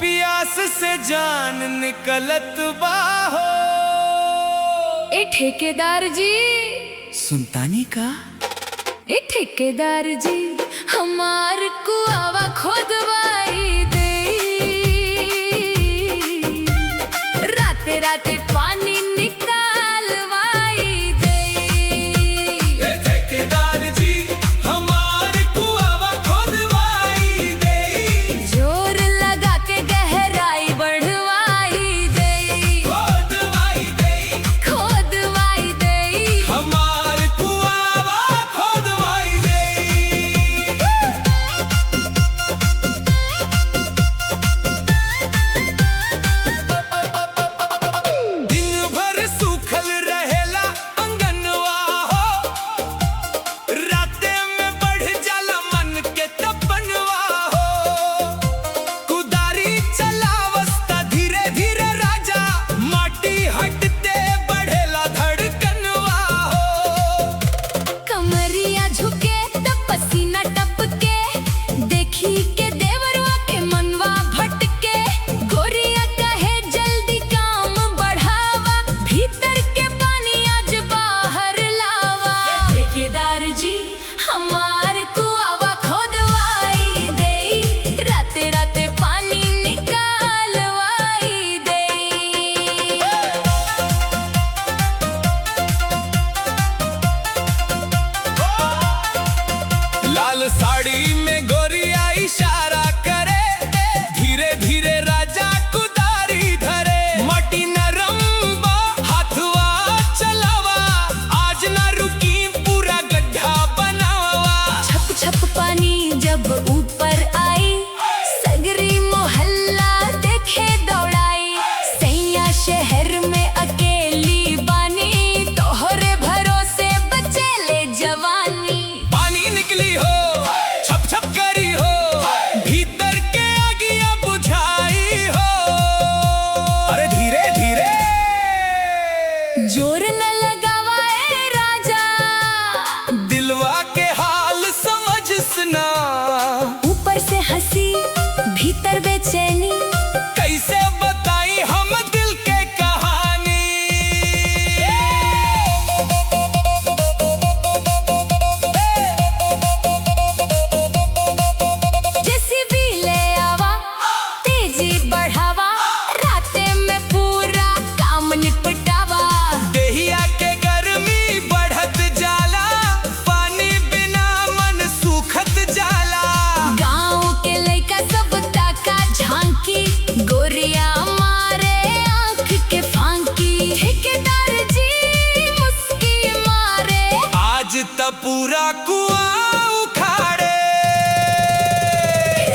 पियास से जान निकलत बाहो। ए ठेकेदार जी सुनतानी का ए ठेकेदार जी हमार कुआवा खोदवाई दे। राते राते पानी निकालवाई दे। ठेकेदार जी हमार कुआवा खोदवाई दे। जोर लगा के गहराई बढ़वाई दे। खोदवाई दे खोदवाई दे हमार कुआवा खोदवाई दे। दिन भर सूखल रहेला अंगनवा हो। राते में बढ़ जाला मन के तपनवा हो। कुदारी चलावस्ता धीरे धीरे राजा माटी हटते बढ़ेला धड़कनवा हो। कमरिया झुके तब पसीना टपके। देखी के देवरवा के मनवा भटके। गोरिया कहे जल्दी काम बढ़ावा। भीतर के पानी आज बाहर लावा। ठेकेदार जी हमार कुआवा खोदवाई दे। राते राते पानी निकालवाई दे। लाल साड़ी में गोरिया इशारा करे। धीरे धीरे राजा कुदारी धरे। माटी नरम बा हाथवा चलावा। आज ना रुकी पूरा गड्ढा बनावा। छप छप पानी जब ऊपर आई। सगरी मोहल्ला देखे दौड़ाई। सैया शहर में अकेली बानी। तोहरे भरोसे बचेले जवानी। पानी निकली हो छप छप करी हो। भीतर के आगिया बुझाई हो। अरे धीरे धीरे जोर न लगावा ए राजा। दिलवा के हाल समझ सुना। ऊपर से हंसी भीतर बेचैनी। कैसे बताई हम दिल के कहानी। जैसी भी ले आवा तेजी बढ़ावा। राते में पूरा काम निपटावा। देहिया के गर्मी बढ़त जाला। पानी बिना मन सूखत जाला। गाँव के लइका सब ताका झांकी। गोरिया मारे आँख के फांकी। ठेकेदार जी मुस्की मारे। आज त पूरा कुआं उखाड़े।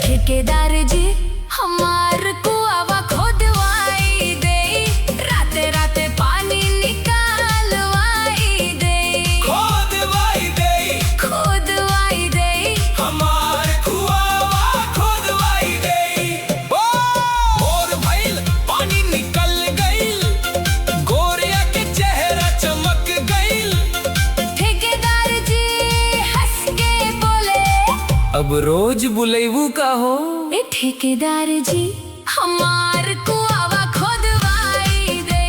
ठेकेदार जी हमार कुआवा खोदवाई दे। राते राते पानी निकालवाई दे। खोदवाई दे खोदवाई दे हमार कुआवा खोदवाई दे। भोर भइल पानी निकल गइल। गोरिया के चेहरा चमक गइल। ठेकेदार जी हंस के बोले। अब रोज बुलेबू का हो। ए ठेकेदार जी हमार कुआवा खोदवाई दे।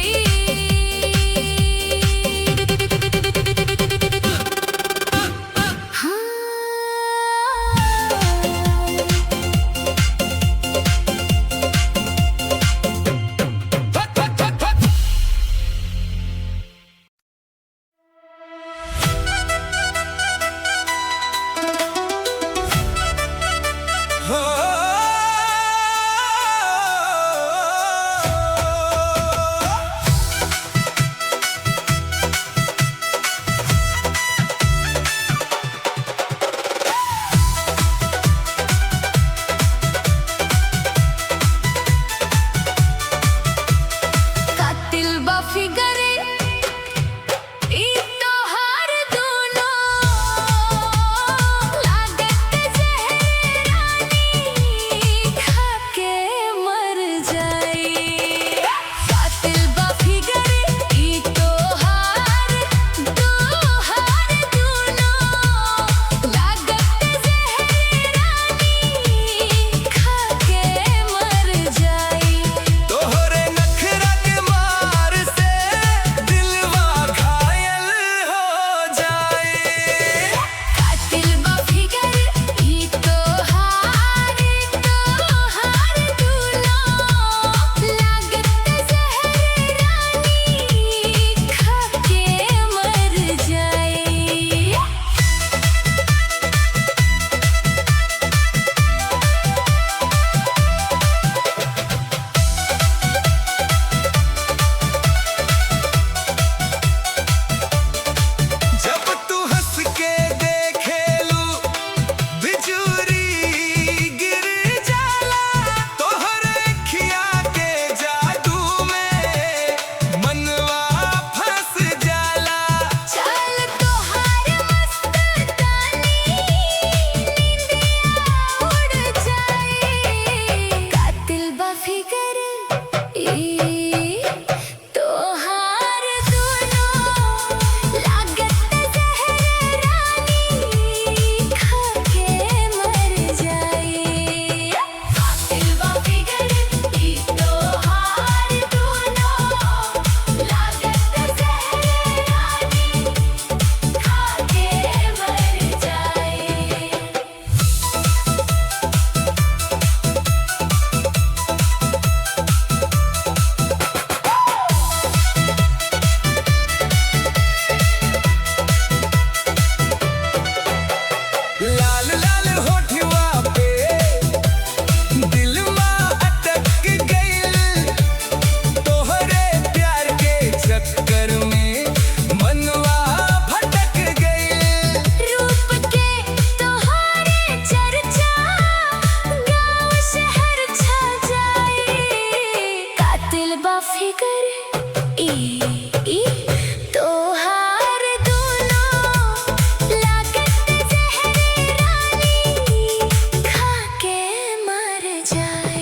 हो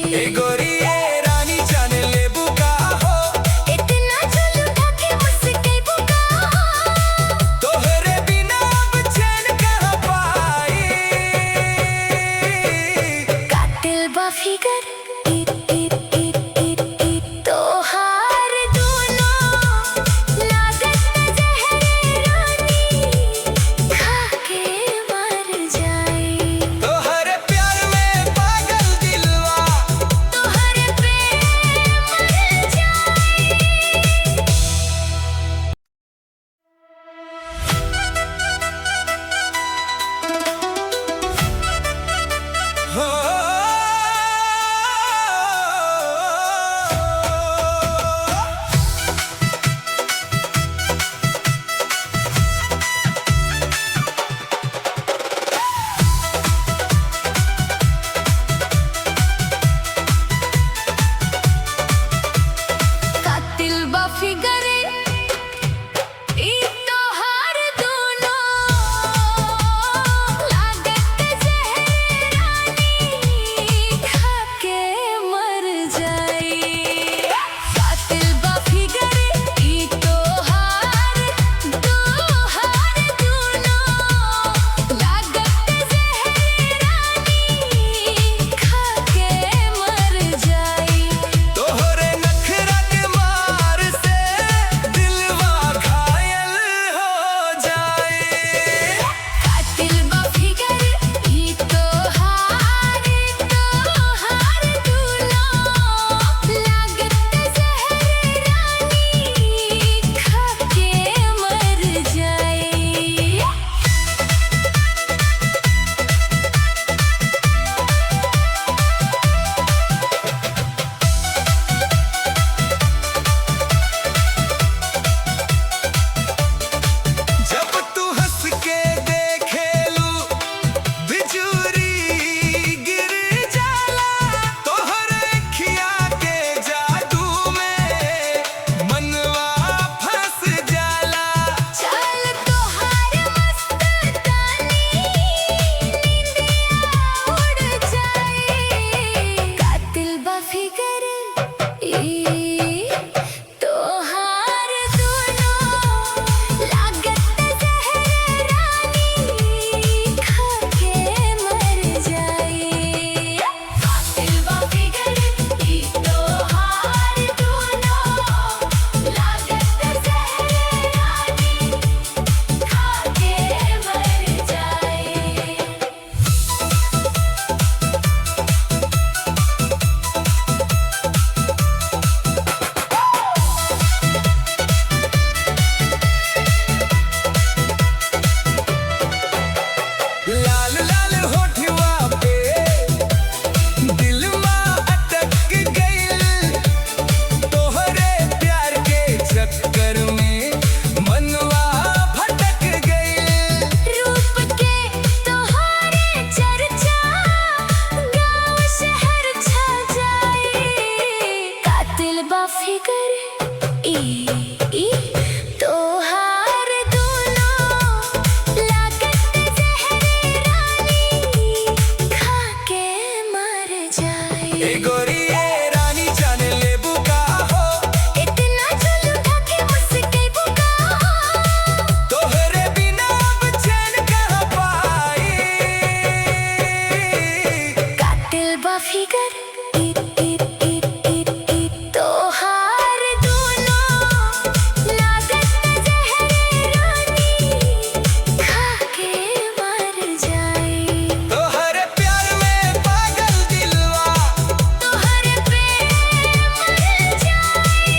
ए गोरी ए रानी जाने ले बुका हो, इतना चल उठा के मुझसे बुका हो, तोहरे बिना अब चैन कहाँ पाई। कातिल बा फिगर तोहार दोनों लागत जहर रानी, खा के मर जाए। तोहरे प्यार में पागल दिलवा, तोहरे पे मर जाए। हो कातिल बा फिगर ई तोहार दोनों लागत जहर रानी, खा के मर जाए। कातिल बा फिगर ई तोहार दोनों लागत जहर रानी, खा के मर जाए। तोहरे नखरा के मार से दिलवा घायल हो जाए। कातिल बा फिगर ई तोहार दोनों लागत जहर रानी, खा के मर जाए। जब तू हंस के देखेलू बिजुरी गिर जाला, तोहरे अखिया के जादू में मनवा फंस जाला। चल तोहार मस्तानी नींदिया उड़ जाए। कातिल बा फिगर ई तोहार दोनों लागत जहर रानी, खा के मर जाए। कातिल बा फिगर ई तोहार दोनों लागत जहर रानी, खा के मर जाए। लाल लाल होठवा पे दिलवा अटक गइल, तोहरे प्यार के चक्कर में मनवा भटक गइल। रूप के तोहारे चर्चा गाँव शहर छा जाए। कातिल बा फिगर ई तोहार दोनों लागत जहर रानी, खा के मर जाए। ए गोरी ए रानी जाने ले बुका हो, इतना चल उठा के मुझसे बुका हो, तोहरे बिना अब चैन कहाँ पाई। कातिल बा फिगर तोहार दोनों लागत जहर रानी, खा के मर जाए। तोहरे प्यार में पागल दिलवा, तोहरे पे मर जाए।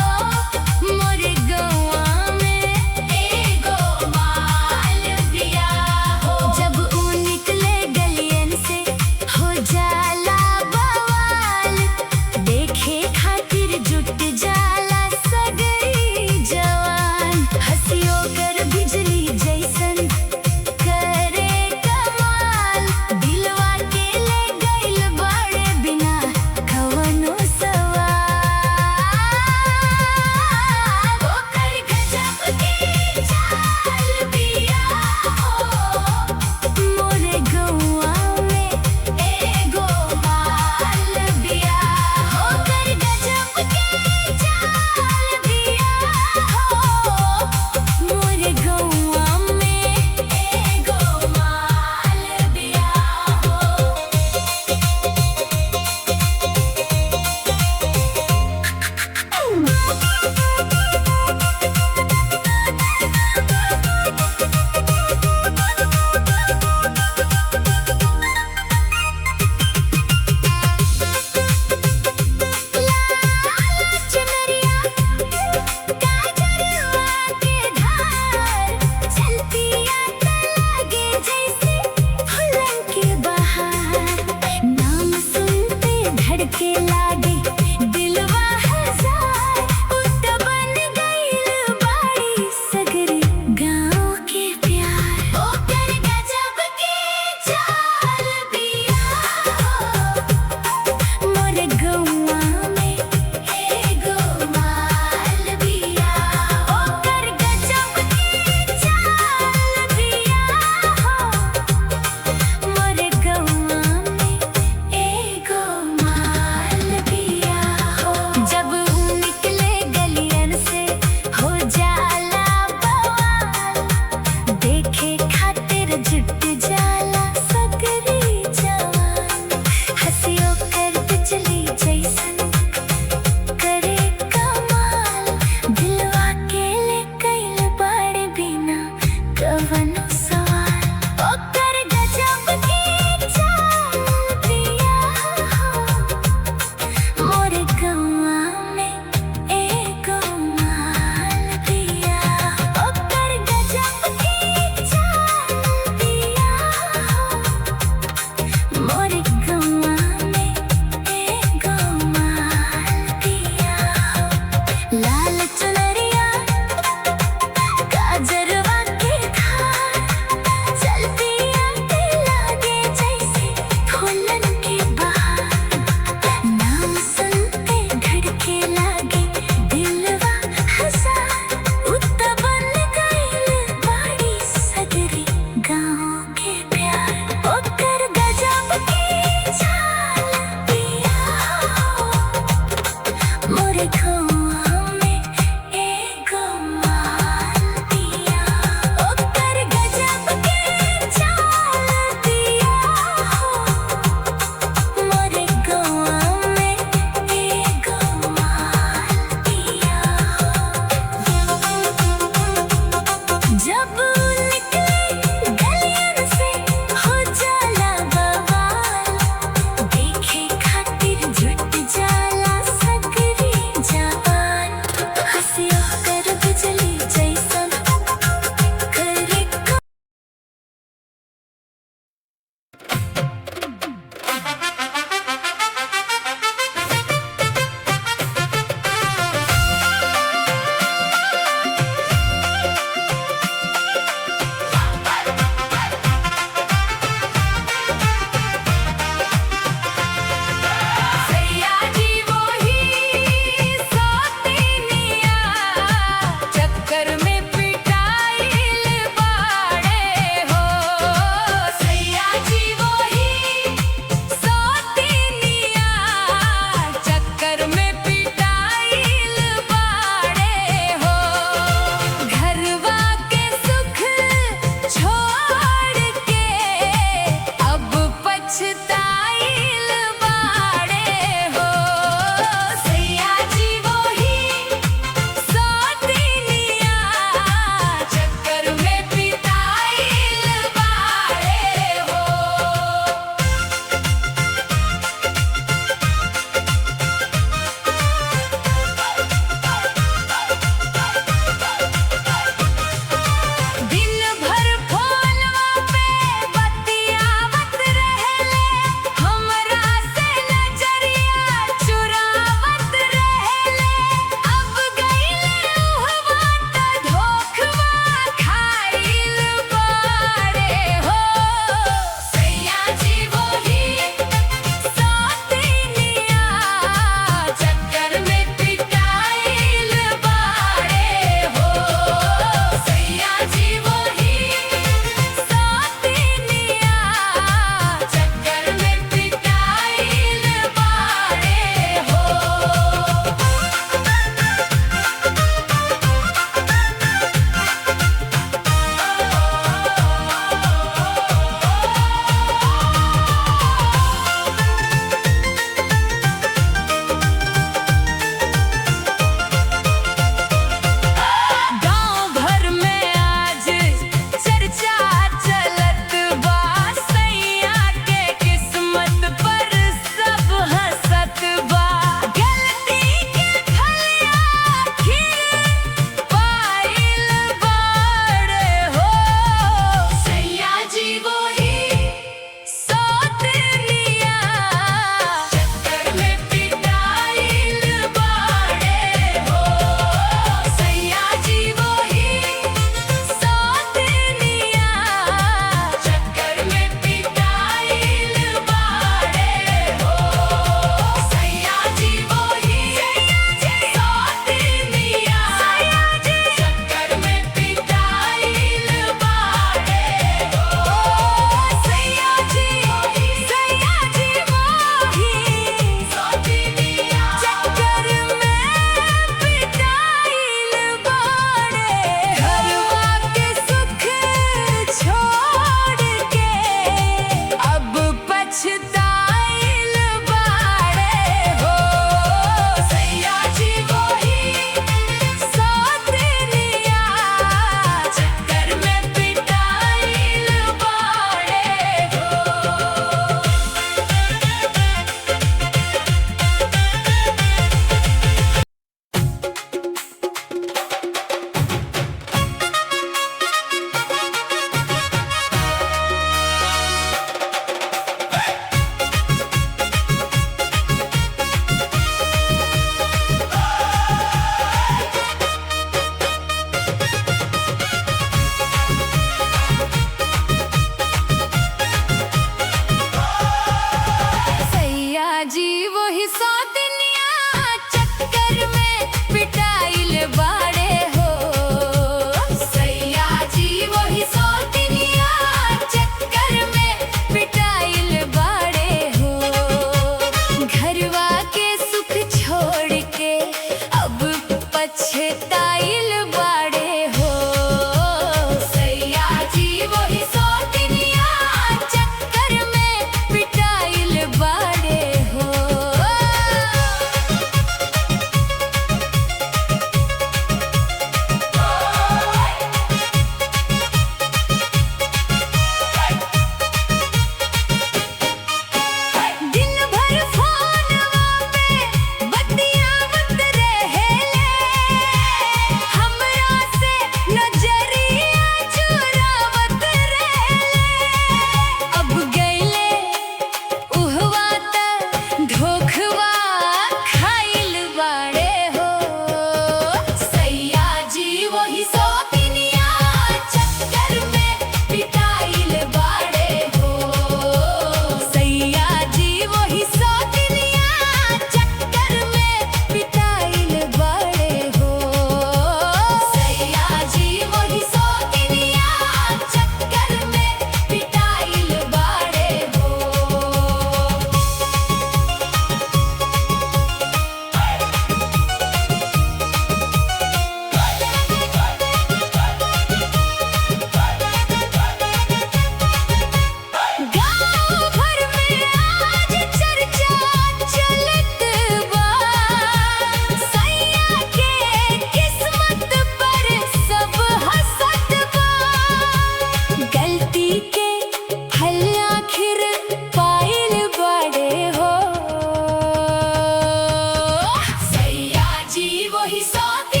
आगे